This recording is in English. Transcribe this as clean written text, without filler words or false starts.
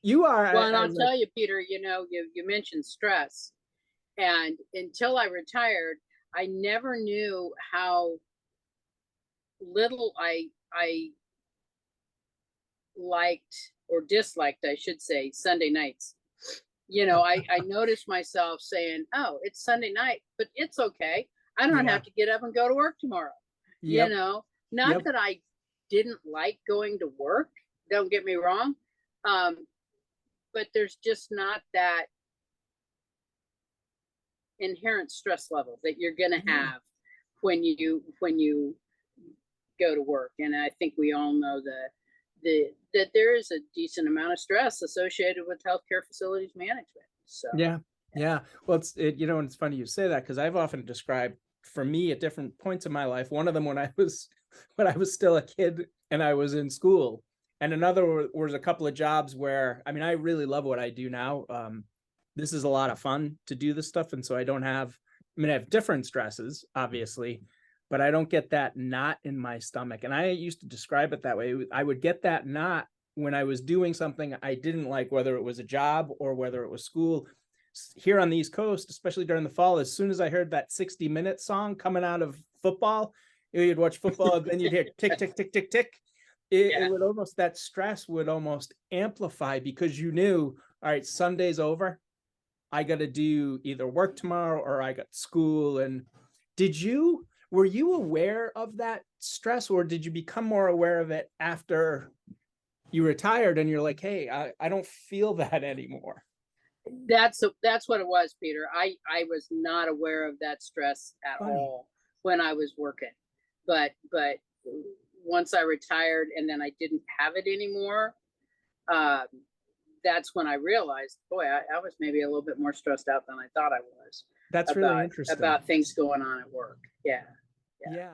You are. Well, and I'll like, tell you, Peter, you mentioned stress. And until I retired, I never knew how little I liked or disliked, I should say, Sunday nights. I noticed myself saying, oh, it's Sunday night, but it's okay. I don't yeah. have to get up and go to work tomorrow. Yep. Not Yep. that I didn't like going to work, don't get me wrong. But there's just not that inherent stress level that you're going to have when you go to work. And I think we all know that there is a decent amount of stress associated with healthcare facilities management. So Yeah. Yeah. Well, it's funny you say that, because I've often described, for me, at different points in my life, one of them when I was still a kid and I was in school, and another was a couple of jobs where, I mean, I really love what I do now. This is a lot of fun to do this stuff. And so I have different stresses, obviously, but I don't get that knot in my stomach. And I used to describe it that way. I would get that knot when I was doing something I didn't like, whether it was a job or whether it was school. Here on the East Coast, especially during the fall, as soon as I heard that 60-minute song coming out of football, you'd watch football, and then you'd hear tick, tick, tick, tick, tick. It would almost, that stress would almost amplify, because you knew, all right, Sunday's over. I got to do either work tomorrow or I got school. And were you aware of that stress, or did you become more aware of it after you retired and you're like, hey, I don't feel that anymore? that's what it was, Peter. I was not aware of that stress at all when I was working, but once I retired and then I didn't have it anymore, that's when I realized, boy, I was maybe a little bit more stressed out than I thought I was. That's really interesting About things going on at work. Yeah. Yeah.